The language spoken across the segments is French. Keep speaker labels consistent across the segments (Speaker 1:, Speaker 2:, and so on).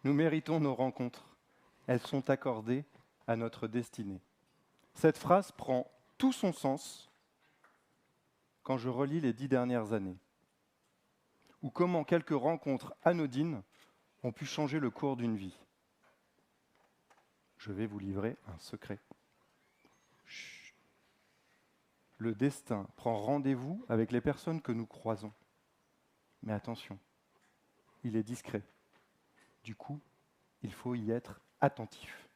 Speaker 1: Nous méritons nos rencontres. Elles sont accordées à notre destinée. Cette phrase prend tout son sens quand je relis les 10 dernières années, ou comment quelques rencontres anodines ont pu changer le cours d'une vie. Je vais vous livrer un secret. Chut. Le destin prend rendez-vous avec les personnes que nous croisons. Mais attention, il est discret. Du coup, il faut y être attentif.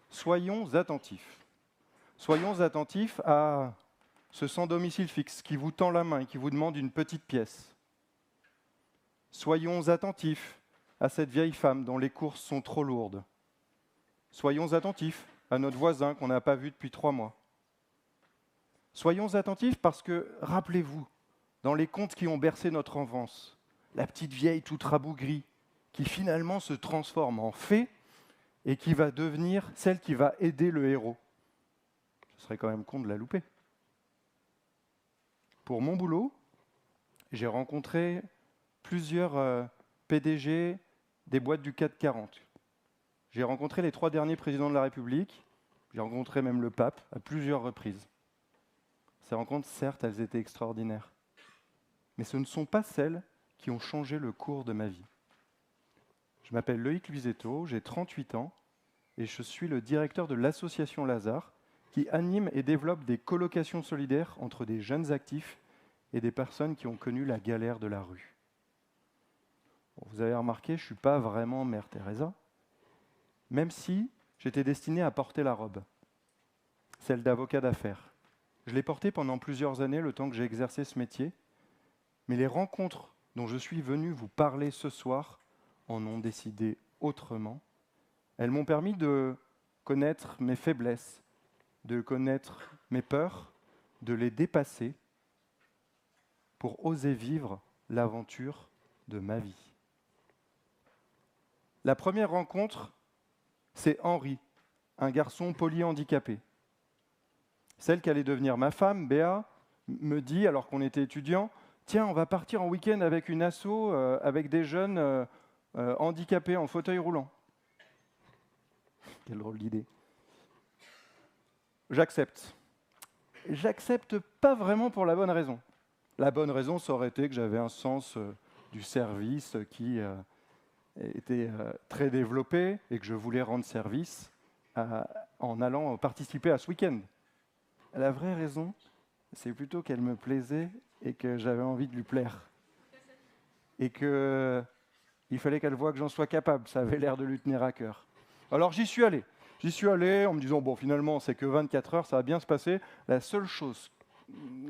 Speaker 1: Soyons attentifs. Soyons attentifs à ce sans domicile fixe qui vous tend la main et qui vous demande une petite pièce. Soyons attentifs à cette vieille femme dont les courses sont trop lourdes. Soyons attentifs à notre voisin qu'on n'a pas vu depuis 3 mois. Soyons attentifs parce que, rappelez-vous, dans les contes qui ont bercé notre enfance, la petite vieille toute rabougrie, qui finalement se transforme en fée et qui va devenir celle qui va aider le héros. Ce serait quand même con de la louper. Pour mon boulot, j'ai rencontré plusieurs PDG des boîtes du CAC 40. J'ai rencontré les 3 derniers présidents de la République, j'ai rencontré même le pape à plusieurs reprises. Ces rencontres, certes, elles étaient extraordinaires, mais ce ne sont pas celles qui ont changé le cours de ma vie. Je m'appelle Loïc Luisetto, j'ai 38 ans et je suis le directeur de l'association Lazare qui anime et développe des colocations solidaires entre des jeunes actifs et des personnes qui ont connu la galère de la rue. Bon, vous avez remarqué, je ne suis pas vraiment Mère Teresa, même si j'étais destiné à porter la robe, celle d'avocat d'affaires. Je l'ai portée pendant plusieurs années, le temps que j'ai exercé ce métier, mais les rencontres dont je suis venu vous parler ce soir en ont décidé autrement. Elles m'ont permis de connaître mes faiblesses, de connaître mes peurs, de les dépasser pour oser vivre l'aventure de ma vie. La première rencontre, c'est Henri, un garçon polyhandicapé. Celle qui allait devenir ma femme, Béa, me dit, alors qu'on était étudiants, « Tiens, on va partir en week-end avec une asso, avec des jeunes handicapés en fauteuil roulant. » Quelle drôle d'idée. J'accepte. J'accepte pas vraiment pour la bonne raison. La bonne raison, ça aurait été que j'avais un sens du service qui était très développé et que je voulais rendre service en allant participer à ce week-end. La vraie raison, c'est plutôt qu'elle me plaisait et que j'avais envie de lui plaire. Et qu'il fallait qu'elle voie que j'en sois capable. Ça avait l'air de lui tenir à cœur. Alors j'y suis allé. J'y suis allé en me disant, bon, finalement, c'est que 24 heures, ça va bien se passer. La seule chose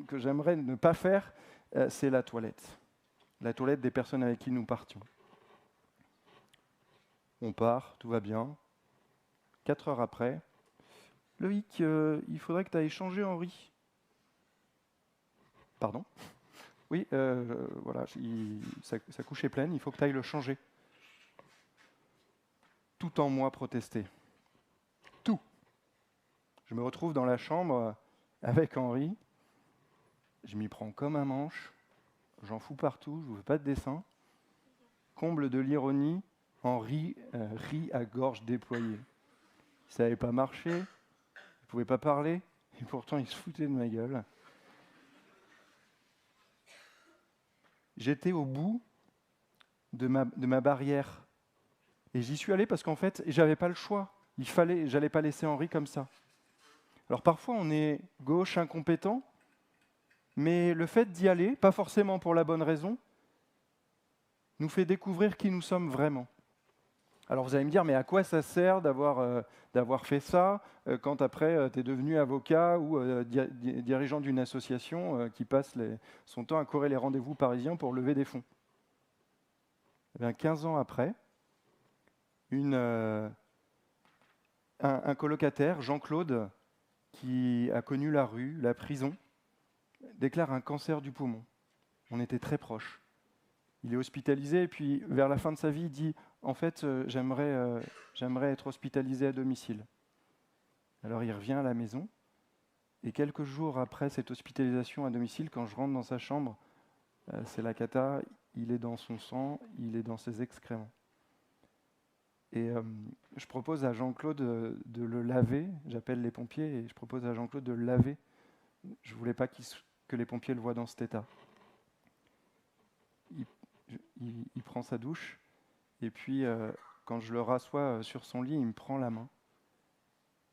Speaker 1: que j'aimerais ne pas faire, c'est la toilette. La toilette des personnes avec qui nous partions. On part, tout va bien. 4 heures après, Loïc, il faudrait que tu ailles changer Henri. Pardon ? Oui, voilà, sa couche est pleine, il faut que tu ailles le changer. Tout en moi protestait. Tout. Je me retrouve dans la chambre avec Henri. Je m'y prends comme un manche. J'en fous partout, je ne veux pas de dessin. Comble de l'ironie, Henri rit à gorge déployée. Il ne savait pas marcher, il ne pouvait pas parler, et pourtant il se foutait de ma gueule. J'étais au bout de ma barrière. Et j'y suis allé parce qu'en fait, j'avais pas le choix. J'allais pas laisser Henri comme ça. Alors parfois, on est gauche, incompétent, mais le fait d'y aller, pas forcément pour la bonne raison, nous fait découvrir qui nous sommes vraiment. Alors vous allez me dire, mais à quoi ça sert d'avoir fait ça quand après tu es devenu avocat ou dirigeant d'une association qui passe son temps à courir les rendez-vous parisiens pour lever des fonds ? Eh bien, 15 ans après, un colocataire, Jean-Claude, qui a connu la rue, la prison, déclare un cancer du poumon. On était très proches. Il est hospitalisé et puis vers la fin de sa vie, il dit « En fait, j'aimerais être hospitalisé à domicile. » Alors il revient à la maison et quelques jours après cette hospitalisation à domicile, quand je rentre dans sa chambre, c'est la cata, il est dans son sang, il est dans ses excréments. Et je propose à Jean-Claude de le laver. J'appelle les pompiers et je propose à Jean-Claude de le laver. Je ne voulais pas que les pompiers le voient dans cet état. Il prend sa douche et puis quand je le rassois sur son lit, il me prend la main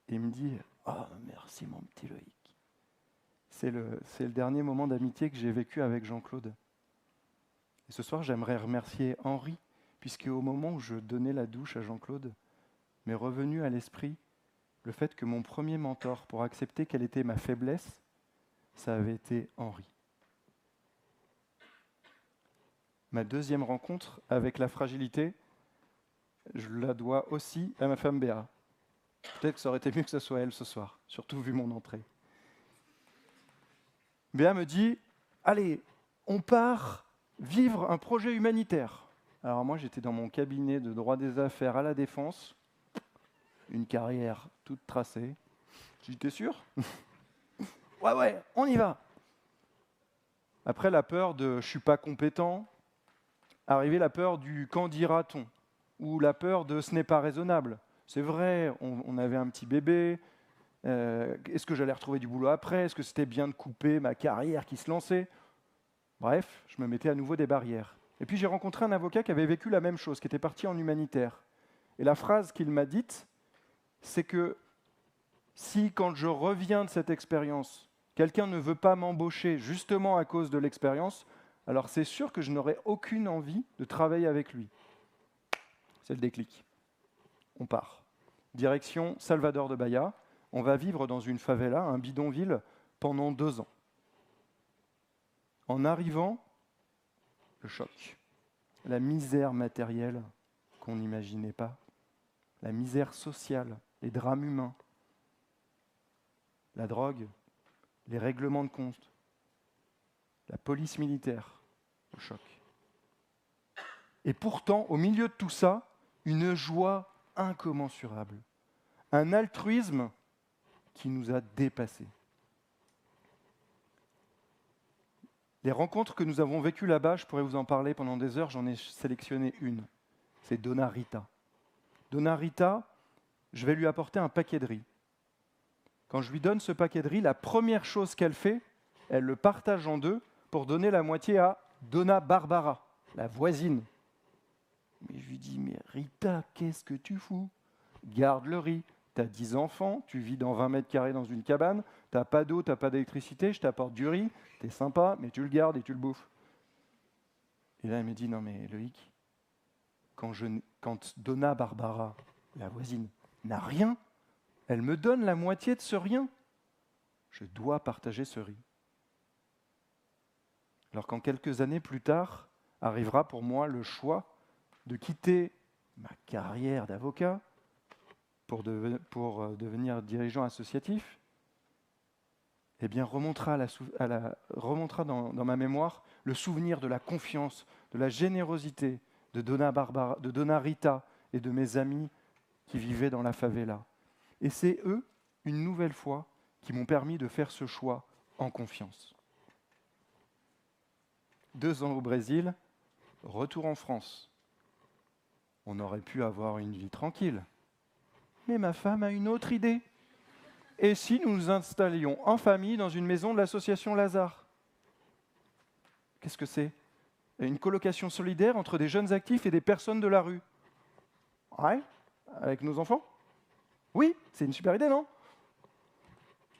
Speaker 1: et il me dit « Oh, merci mon petit Loïc ». C'est le dernier moment d'amitié que j'ai vécu avec Jean-Claude. Et ce soir, j'aimerais remercier Henri, puisque au moment où je donnais la douche à Jean-Claude, m'est revenu à l'esprit le fait que mon premier mentor, pour accepter quelle était ma faiblesse, ça avait été Henri. Ma deuxième rencontre avec la fragilité, je la dois aussi à ma femme Béa. Peut-être que ça aurait été mieux que ce soit elle ce soir, surtout vu mon entrée. Béa me dit « Allez, on part vivre un projet humanitaire ». Alors moi, j'étais dans mon cabinet de droit des affaires à la Défense, une carrière toute tracée. Je dis « T'es sûr ?» Ouais, on y va. Après la peur de « je suis pas compétent », arrivait la peur du « qu'en dira-t-on » ou la peur de « ce n'est pas raisonnable ». C'est vrai, on avait un petit bébé, est-ce que j'allais retrouver du boulot après? Est-ce que c'était bien de couper ma carrière qui se lançait? Bref, je me mettais à nouveau des barrières. Et puis j'ai rencontré un avocat qui avait vécu la même chose, qui était parti en humanitaire. Et la phrase qu'il m'a dite, c'est que si, quand je reviens de cette expérience, quelqu'un ne veut pas m'embaucher justement à cause de l'expérience, alors c'est sûr que je n'aurai aucune envie de travailler avec lui. C'est le déclic. On part. Direction Salvador de Bahia. On va vivre dans une favela, un bidonville, pendant 2 ans. En arrivant, le choc. La misère matérielle qu'on n'imaginait pas. La misère sociale, les drames humains. La drogue, les règlements de compte. La police militaire, le choc. Et pourtant, au milieu de tout ça, une joie incommensurable. Un altruisme qui nous a dépassés. Les rencontres que nous avons vécues là-bas, je pourrais vous en parler pendant des heures, j'en ai sélectionné une. C'est Donna Rita. Donna Rita, je vais lui apporter un paquet de riz. Quand je lui donne ce paquet de riz, la première chose qu'elle fait, elle le partage en deux pour donner la moitié à Donna Barbara, la voisine. Mais je lui dis, mais Rita, qu'est-ce que tu fous? Garde le riz. Tu as 10 enfants, tu vis dans 20 mètres carrés dans une cabane, tu n'as pas d'eau, tu n'as pas d'électricité, je t'apporte du riz, tu es sympa, mais tu le gardes et tu le bouffes. Et là, elle me dit, non mais Loïc, quand Donna Barbara, la voisine, n'a rien, elle me donne la moitié de ce rien. Je dois partager ce riz. Alors quand quelques années plus tard, arrivera pour moi le choix de quitter ma carrière d'avocat pour devenir dirigeant associatif, eh bien remontera dans ma mémoire le souvenir de la confiance, de la générosité de Donna Barbara, de Donna Rita et de mes amis qui vivaient dans la favela. Et c'est eux, une nouvelle fois, qui m'ont permis de faire ce choix en confiance. 2 ans au Brésil, retour en France. On aurait pu avoir une vie tranquille. Mais ma femme a une autre idée. Et si nous nous installions en famille dans une maison de l'association Lazare? Qu'est-ce que c'est? Une colocation solidaire entre des jeunes actifs et des personnes de la rue. Ouais, avec nos enfants? Oui, c'est une super idée, non?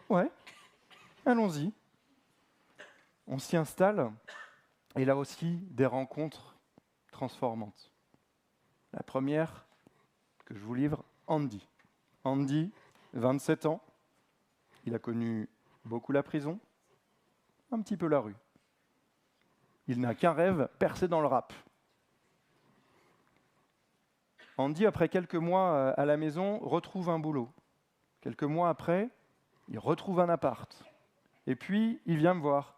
Speaker 1: Ouais, allons-y. On s'y installe, et là aussi, des rencontres transformantes. La première que je vous livre, Andy. Andy, 27 ans, il a connu beaucoup la prison, un petit peu la rue. Il n'a qu'un rêve, percer dans le rap. Andy, après quelques mois à la maison, retrouve un boulot. Quelques mois après, il retrouve un appart. Et puis, il vient me voir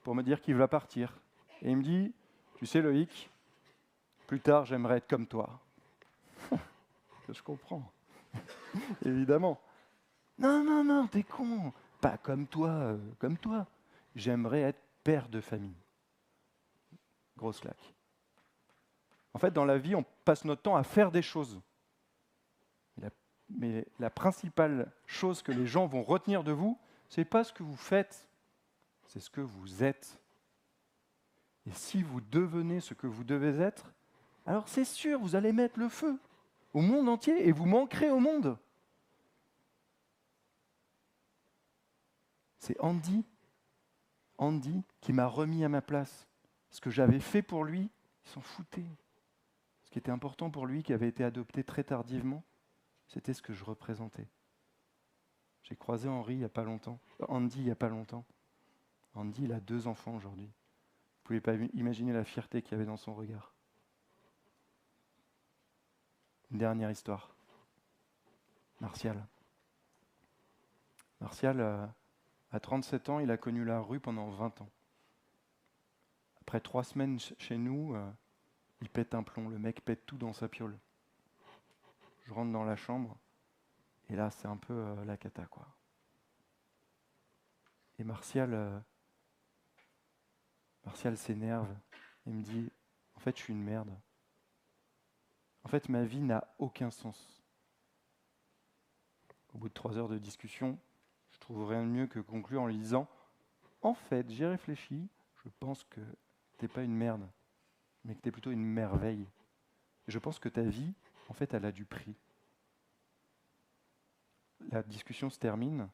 Speaker 1: pour me dire qu'il va partir. Et il me dit, tu sais Loïc, plus tard j'aimerais être comme toi. Je comprends. Évidemment. Non, t'es con. Pas comme toi, comme toi. J'aimerais être père de famille. Grosse claque. En fait, dans la vie, on passe notre temps à faire des choses. mais la principale chose que les gens vont retenir de vous, ce n'est pas ce que vous faites, c'est ce que vous êtes. Et si vous devenez ce que vous devez être, alors c'est sûr, vous allez mettre le feu au monde entier et vous manquerez au monde. C'est Andy qui m'a remis à ma place. Ce que j'avais fait pour lui, il s'en foutait. Ce qui était important pour lui, qui avait été adopté très tardivement, c'était ce que je représentais. J'ai croisé Andy il n'y a pas longtemps. Andy, il a 2 enfants aujourd'hui. Vous ne pouvez pas imaginer la fierté qu'il y avait dans son regard. Une dernière histoire. Martial, à 37 ans, il a connu la rue pendant 20 ans. Après 3 semaines chez nous, il pète un plomb. Le mec pète tout dans sa piole. Je rentre dans la chambre, et là, c'est un peu la cata, quoi. Et Martial s'énerve et me dit « En fait, je suis une merde. En fait, ma vie n'a aucun sens. » Au bout de 3 heures de discussion, je trouve rien de mieux que conclure en lui disant « En fait, j'ai réfléchi, je pense que t'es pas une merde, mais que t'es plutôt une merveille. Et je pense que ta vie, en fait, elle a du prix. » La discussion se termine,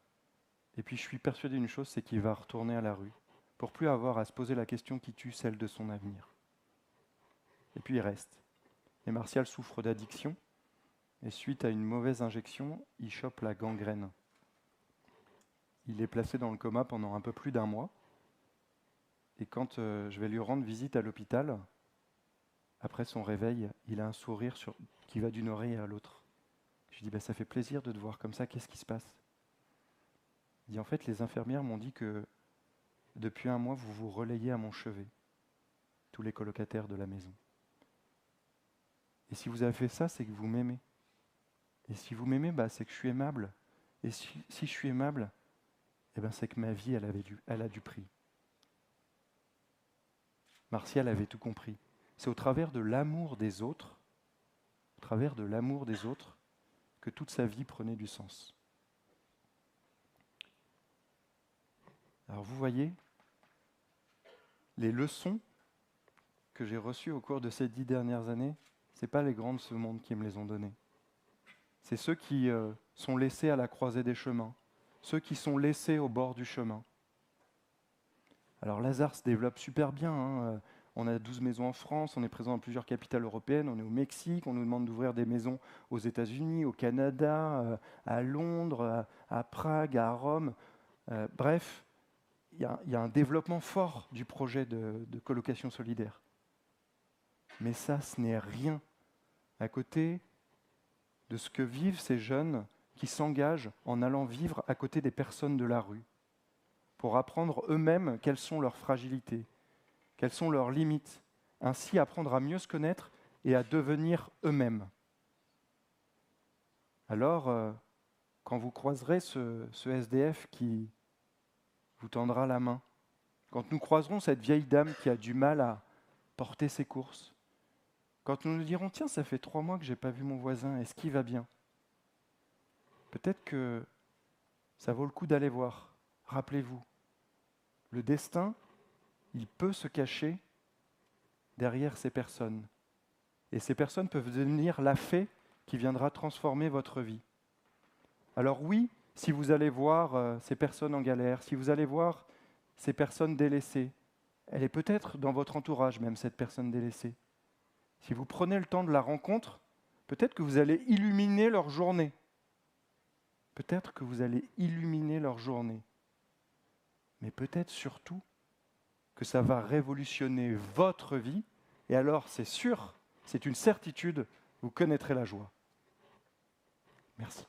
Speaker 1: et puis je suis persuadé d'une chose, c'est qu'il va retourner à la rue, pour plus avoir à se poser la question qui tue celle de son avenir. Et puis il reste. Et Martial souffre d'addiction, et suite à une mauvaise injection, il chope la gangrène. Il est placé dans le coma pendant un peu plus d'1 mois, et quand je vais lui rendre visite à l'hôpital, après son réveil, il a un sourire qui va d'une oreille à l'autre. Je lui dis, ça fait plaisir de te voir comme ça, qu'est-ce qui se passe ? Il dit, en fait, les infirmières m'ont dit que depuis 1 mois, vous vous relayez à mon chevet, tous les colocataires de la maison. Et si vous avez fait ça, c'est que vous m'aimez. Et si vous m'aimez, c'est que je suis aimable. Et si je suis aimable, c'est que ma vie, elle a du prix. Martial avait tout compris. C'est au travers de l'amour des autres, que toute sa vie prenait du sens. Alors vous voyez, les leçons que j'ai reçues au cours de ces 10 dernières années, ce n'est pas les grands de ce monde qui me les ont données. C'est ceux qui sont laissés à la croisée des chemins, ceux qui sont laissés au bord du chemin. Alors Lazare se développe super bien, hein. On a 12 maisons en France, on est présent dans plusieurs capitales européennes, on est au Mexique, on nous demande d'ouvrir des maisons aux États-Unis, au Canada, à Londres, à Prague, à Rome. Bref, il y a un développement fort du projet de colocation solidaire. Mais ça, ce n'est rien à côté de ce que vivent ces jeunes qui s'engagent en allant vivre à côté des personnes de la rue, pour apprendre eux-mêmes quelles sont leurs fragilités, quelles sont leurs limites, ainsi apprendre à mieux se connaître et à devenir eux-mêmes. Alors, quand vous croiserez ce SDF qui vous tendra la main, quand nous croiserons cette vieille dame qui a du mal à porter ses courses, quand nous nous dirons « Tiens, ça fait 3 mois que je n'ai pas vu mon voisin, est-ce qu'il va bien ?» Peut-être que ça vaut le coup d'aller voir. Rappelez-vous, le destin, il peut se cacher derrière ces personnes. Et ces personnes peuvent devenir la fée qui viendra transformer votre vie. Alors oui, si vous allez voir ces personnes en galère, si vous allez voir ces personnes délaissées, elle est peut-être dans votre entourage même, cette personne délaissée. Si vous prenez le temps de la rencontre, peut-être que vous allez illuminer leur journée. Peut-être que vous allez illuminer leur journée. Mais peut-être surtout que ça va révolutionner votre vie. Et alors, c'est sûr, c'est une certitude, vous connaîtrez la joie. Merci.